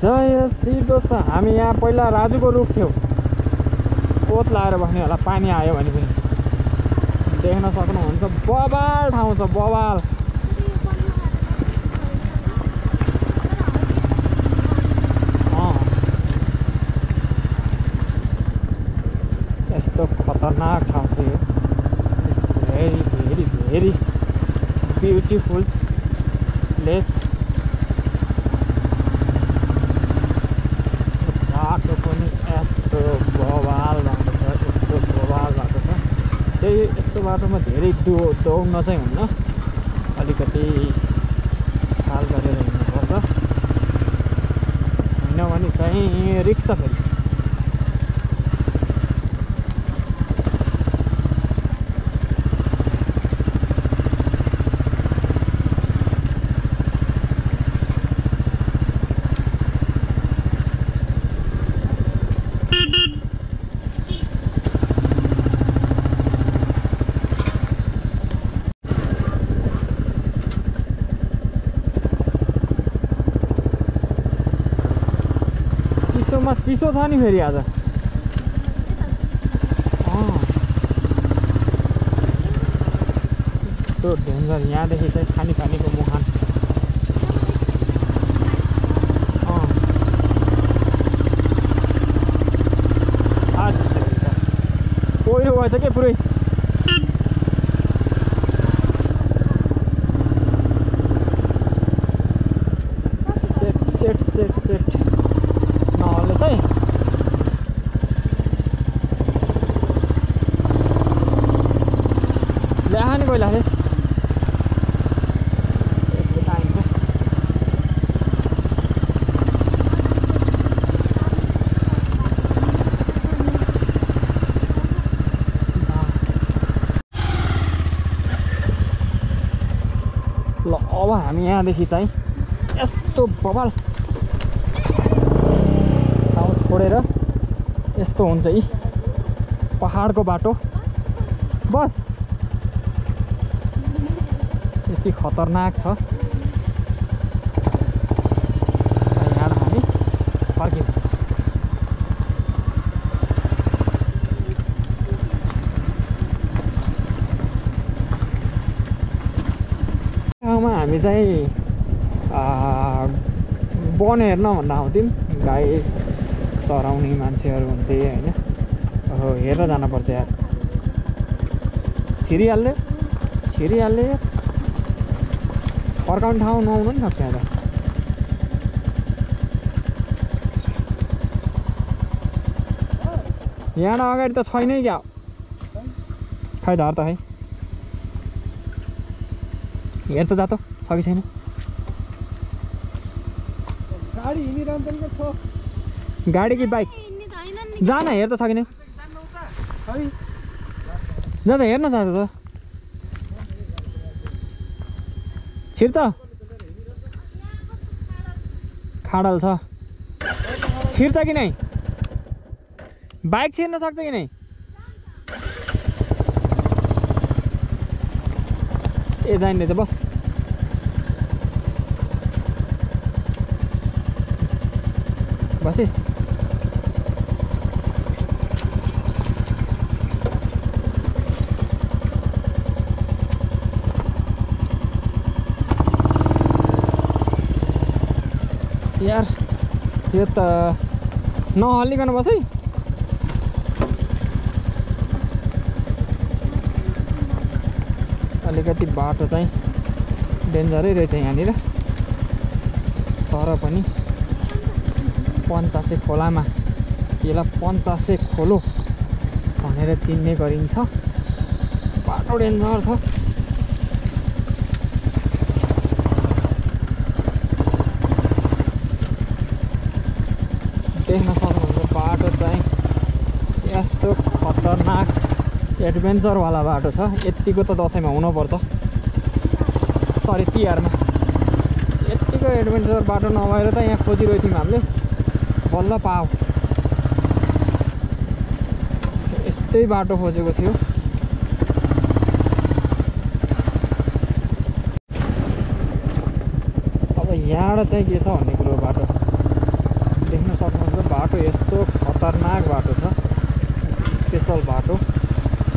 जय सिदोस। हामी यहाँ पहिला राजुको रुख थियो, ओत लाएर बस्ने होला, पानी आयो भने पनि देख्न सक्नुहुन्छ। बवाल ठाउँ छ, बवाल। यस्तो खतरनाक ठाउँ छ यो। Very very very beautiful place. बाटो पनि यस्तो बवाल भएको छ, यस्तो बवाल भएको छ। त्यही यस्तो बाटोमा धेरै दौड्न चाहिँ हुन्न, अलिकति ख्याल गरेर हिँड्नुपर्छ, होइन भने चाहिँ रिक्स छ फेरि। चिसो छ नि फेरि आज। त्यो डेन्जर। यहाँदेखि चाहिँ खानीको मुहान। पहिरो गएछ के पुरै। सेट नहल्लोस् है। ल्याहा नि पहिला आइन्छ। ल अब हामी यहाँदेखि चाहिँ यस्तो बवाल छोडेर यस्तो हुन्छ यी पहाडको बाटो। बस यति खतरनाक छ। यहाँ हामी फर्क्यौँ। ठाउँमा हामी चाहिँ वन हेर्न भनेर आउँथ्यौँ। गाई चराउने मान्छेहरू हुन्थे होइन। हेरेर जानुपर्छ यार। छिरिहाल्यो फर्काउने ठाउँ नआउनु नि सक्छ यहाँ। यहाँ अगाडि त छैनै क्या। खै झर त खै। हेर त जा त छ कि छैन। गाडी हिँडिरहन्छ छ। गाडी कि बाइक? जान हेर त छ कि नै। जा त हेर्न चाहन्छ त। छिर्छ खाडल छ। छिर्छ कि नै? बाइक छिर्न सक्छ कि नै? ए जाइन रहेछ। बस बसिस। यार यो त नहल्लिकन बस है। अलिकति बाटो चाहिँ डेन्जरै रहेछ यहाँनिर। तर पनि पञ्चासे खोलामा यसलाई पञ्चासे खोलो भनेर चिन्ने गरिन्छ। बाटो डेन्जर छ। देख्न सक्नुहुन्छ बाटो चाहिँ यस्तो खतरनाक एडभेन्चरवाला बाटो छ। यतिको त दसैँमा हुनुपर्छ, सरी तिहारमा। यतिको एडभेन्चर बाटो नभएर त यहाँ खोजिरहेको थियौँ हामीले, बल्ल पाऊ। यस्तै बाटो खोजेको थियो। अब यहाँबाट चाहिँ के छ भन्ने कुरो बाटो बाटो यस्तो खतरनाक बाटो छ, स्पेसल बाटो।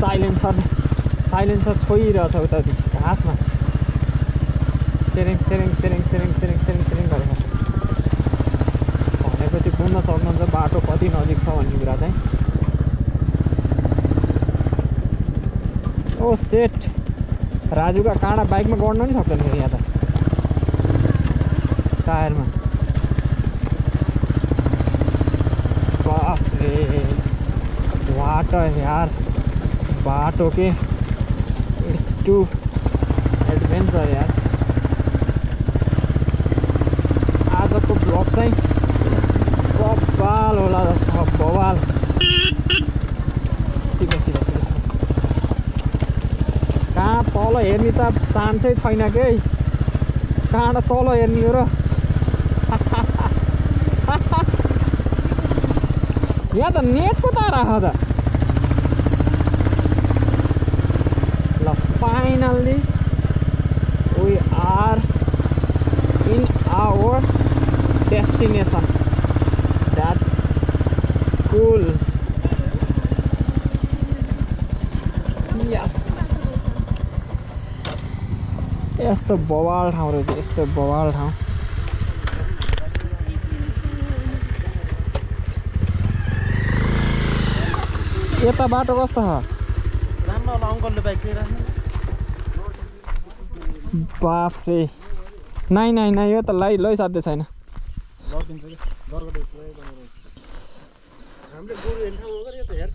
साइलेन्सर छोइरहेछ उता घाँसमा, सेरेङ सेरेङ सेरेङ सेरेङ सेरेङ सेरेङ सेरेङ गरेको भनेपछि बुझ्न सक्नुहुन्छ बाटो कति नजिक छ भन्ने कुरा चाहिँ। ओ सेट, राजुका काँडा बाइकमा गड्न पनि सक्दैन फेरि यहाँ त टायरमा। बाफरे वाट यार बाटो के, इट्स टू एडभेन्चर यार। आजको ब्लग चाहिँ बवाल होला जस्तो, बवाल। सिधै सिधै सिधै सिधै कहाँ तल हेर्ने त चान्सै छैन के, कहाँ तल हेर्ने हो र। यहाँ त नेटको तारा छ त। ल finally we are in our destination. That's cool. Yes, यस्तो बवाल ठाउँ रहेछ, यस्तो बवाल ठाउँ। यता बाटो कस्तो छ? राम्रो होला अङ्कलले बाइक लिइराख्नु। बाफरे, नाइ नाइ नाइ, यो त लैसाध्य छैन। लगिदिन्छ कि गरगटे पुरै बनाएर हामीले गोरु हेर्ने ठाउँ हो गरे त हेर।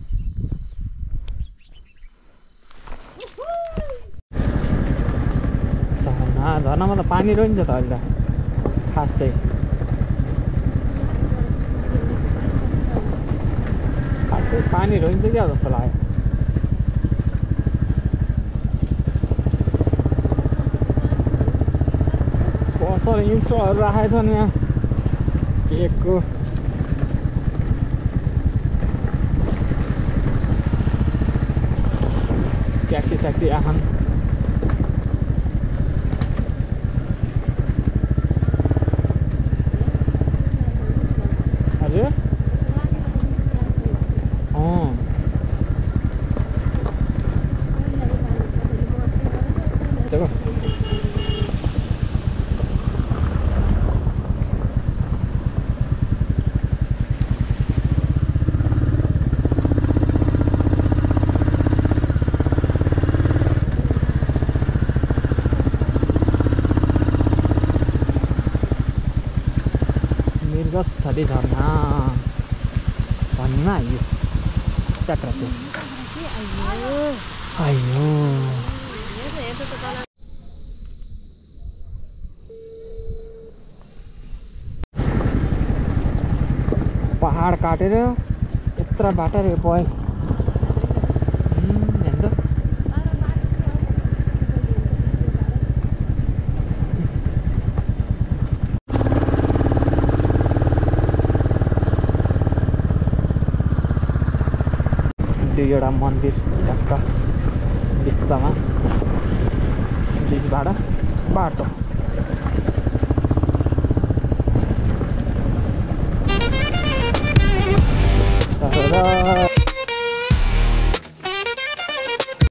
झर्नामा त पानी रहन्छ त अहिले त खास चाहिँ। खासै पानी रहन्छ क्या जस्तो लाग्यो। कसरी इन्स्टलहरू राखेको छन् यहाँ केकको। ट्याक्सी आछन्। हजुर देखो मिर्गस्थली झरना भन्नेमा आइयो ट्याक्टर। आइयो पहाड काटेर यत्रो बाटो गयो। हेर्नु त दुईवटा मन्दिर टक्क बिचमा, बिचबाट बाटो।